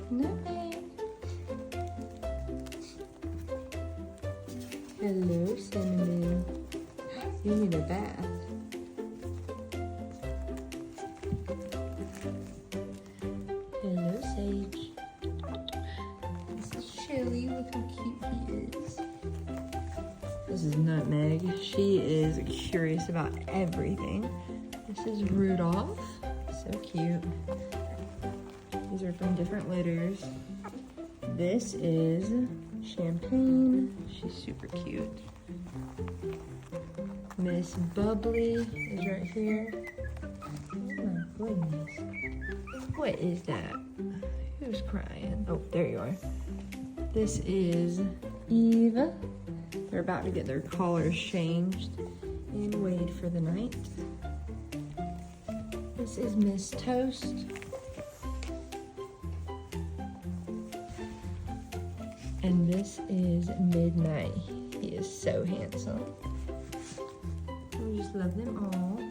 Nutmeg. Hello, cinnamon. You need a bath. Hello, Sage. This is Chili. Look how cute he is. This is Nutmeg. She is curious about everything. This is Rudolph. So cute. These are from different litters. This is Champagne. She's super cute. Miss Bubbly is right here. Oh my goodness. What is that? Who's crying? Oh, there you are. This is Eve. They're about to get their collars changed and weighed for the night. This is Miss Toast. And this is Midnight. He is so handsome. We just love them all.